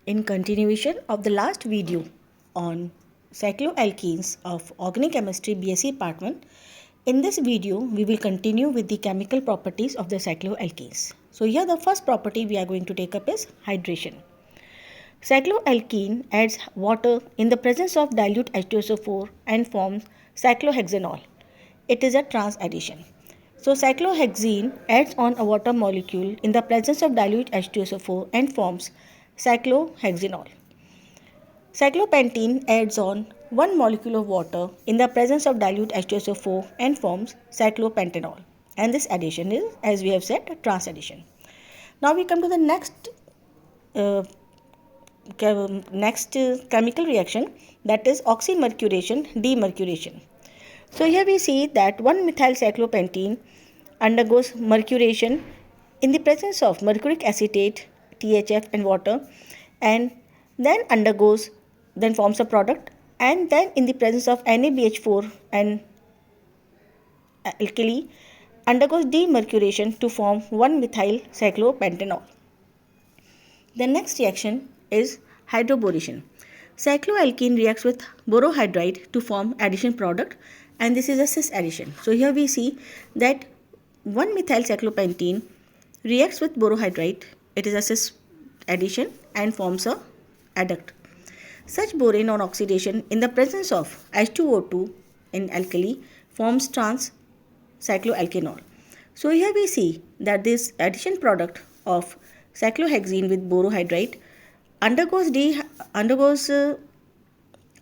In continuation of the last video on cycloalkenes of Organic Chemistry BSc Part 1, in this video we will continue with the chemical properties of the cycloalkenes. So here the first property we are going to take up is hydration. Cycloalkene adds water in the presence of dilute H2SO4 and forms cyclohexanol. It is a trans addition. So cyclohexene adds on a water molecule in the presence of dilute H2SO4 and forms cyclohexanol. Cyclopentene adds on one molecule of water in the presence of dilute H2SO4 and forms cyclopentanol. And this addition is, as we have said, a trans addition. Now we come to the next chemical reaction, that is oxymercuration demercuration. So here we see that 1-methylcyclopentene undergoes mercuration in the presence of mercuric acetate, THF and water, and then forms a product, and then in the presence of NaBH4 and alkali undergoes demercuration to form 1-methylcyclopentanol. The next reaction is hydroboration. Cycloalkene reacts with borohydride to form addition product, and this is a cis addition. So here we see that 1-methylcyclopentene reacts with borohydride. It is a cis addition and forms a adduct. Such borane on oxidation in the presence of H2O2 in alkali forms trans cycloalkanol. So here we see that this addition product of cyclohexene with borohydride undergoes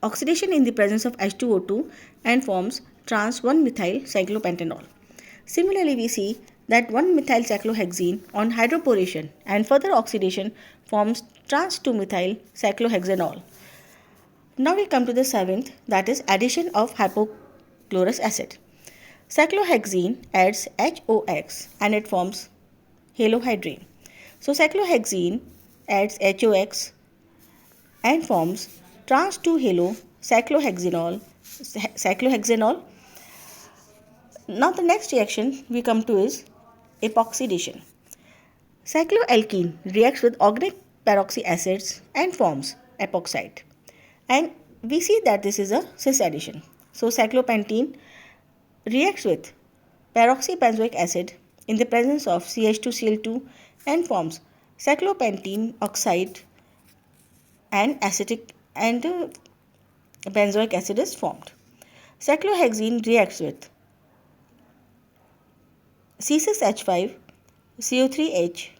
oxidation in the presence of H2O2 and forms trans 1-methylcyclopentanol. Similarly, we see that 1-methylcyclohexene on hydroboration and further oxidation forms trans 2-methylcyclohexanol. Now we come to the seventh, that is addition of hypochlorous acid. Cyclohexene adds HOX and it forms halohydrine. So cyclohexene adds HOX and forms trans 2-halo cyclohexanol. Now the next reaction we come to is epoxidation. Cycloalkene reacts with organic peroxy acids and forms epoxide. And we see that this is a cis addition. So cyclopentene reacts with peroxybenzoic acid in the presence of CH2Cl2 and forms cyclopentene oxide and benzoic acid is formed. Cyclohexene reacts with C6H5 CO3H,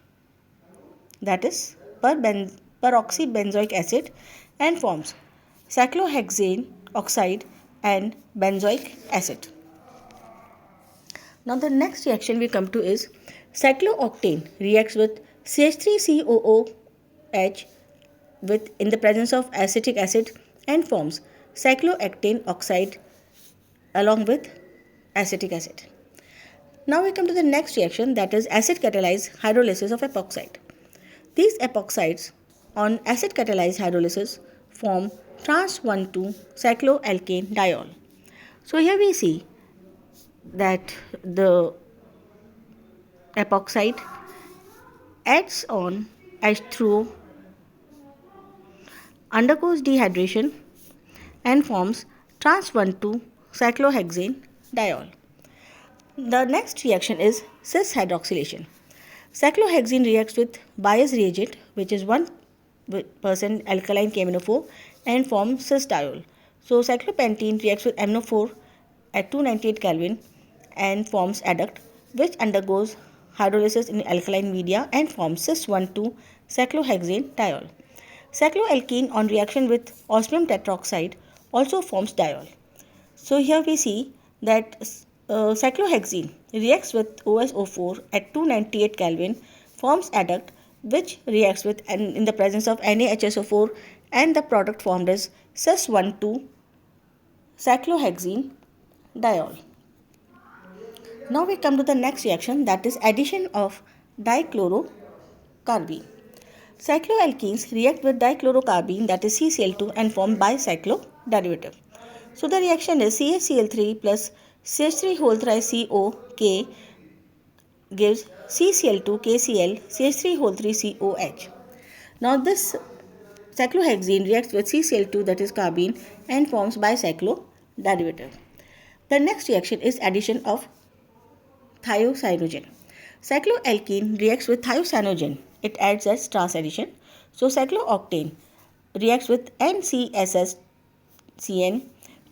that is peroxybenzoic acid, and forms cyclohexane oxide and benzoic acid. Now the next reaction we come to is cyclooctane reacts with CH3COOH in the presence of acetic acid and forms cyclooctane oxide along with acetic acid. Now we come to the next reaction, that is acid catalyzed hydrolysis of epoxide. These epoxides on acid catalyzed hydrolysis form trans 1,2-cycloalkane diol. So here we see that the epoxide adds on H2O, undergoes dehydration and forms trans 1,2-cyclohexane diol. The next reaction is cis hydroxylation. Cyclohexene reacts with Bayes reagent, which is 1% alkaline KMnO4, and forms cis diol. So cyclopentene reacts with MnO4 at 298 Kelvin and forms adduct, which undergoes hydrolysis in alkaline media and forms cis 1,2-cyclohexane diol. Cycloalkene on reaction with osmium tetroxide also forms diol. So here we see that cyclohexene reacts with OSO4 at 298 Kelvin, forms adduct, which reacts with in the presence of NaHSO4, and the product formed is cis 1,2-cyclohexene diol. Now we come to the next reaction, that is addition of dichlorocarbene. Cycloalkenes react with dichlorocarbene, that is CCl2, and form bicyclo derivative. So the reaction is CaCl3 plus CH3 whole thrice CO K gives CCl2 KCl CH3 whole 3 COH. Now this cyclohexene reacts with CCl2, that is carbene, and forms bicyclo derivative. The next reaction is addition of thiocyanogen. Cycloalkene reacts with thiocyanogen. It adds as trans addition. So cyclooctane reacts with NCSSCN.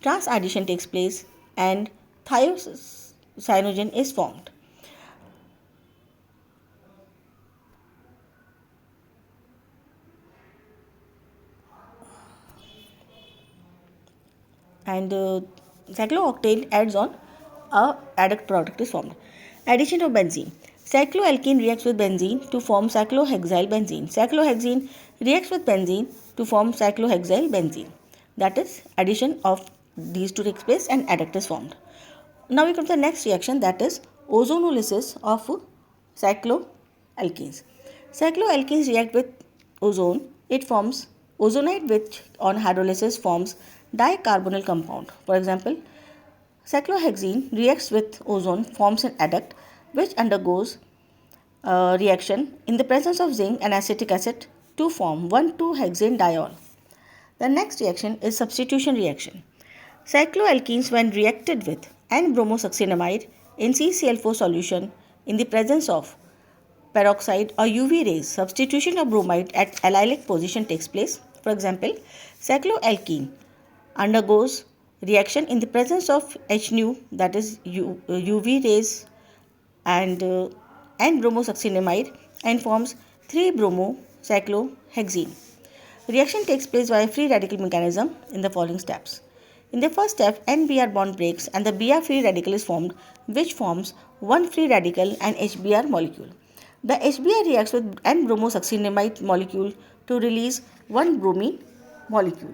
Trans addition takes place and thiocyanogen is formed. And cyclooctane adds on, a adduct product is formed. Addition of benzene. Cycloalkene reacts with benzene to form cyclohexyl benzene. Cyclohexene reacts with benzene to form cyclohexyl benzene. That is, addition of these two takes place and adduct is formed. Now we come to the next reaction, that is ozonolysis of cycloalkenes. Cycloalkenes react with ozone. It forms ozonide, which on hydrolysis forms dicarbonyl compound. For example, cyclohexene reacts with ozone, forms an adduct which undergoes reaction in the presence of zinc and acetic acid to form 1,2-hexane diol. The next reaction is substitution reaction. Cycloalkenes, when reacted with N-bromosuccinimide in CCl4 solution in the presence of peroxide or UV rays, substitution of bromide at allylic position takes place. For example, cycloalkene undergoes reaction in the presence of HNu, that is UV rays and N-bromosuccinimide, and forms 3-bromocyclohexene. Reaction takes place by a free radical mechanism in the following steps. In the first step, NBr bond breaks and the Br free radical is formed, which forms one free radical and HBr molecule. The HBr reacts with N-bromosuccinimide molecule to release one bromine molecule.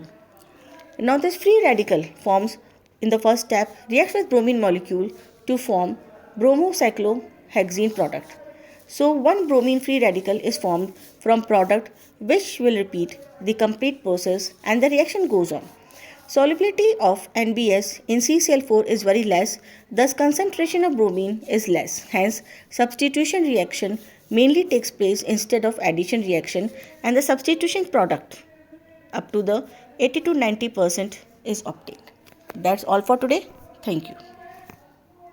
Now this free radical forms in the first step reacts with bromine molecule to form bromocyclohexene product. So one bromine free radical is formed from product which will repeat the complete process and the reaction goes on. Solubility of NBS in CCl4 is very less, thus concentration of bromine is less. Hence, substitution reaction mainly takes place instead of addition reaction, and the substitution product up to the 80 to 90% is obtained. That's all for today. Thank you.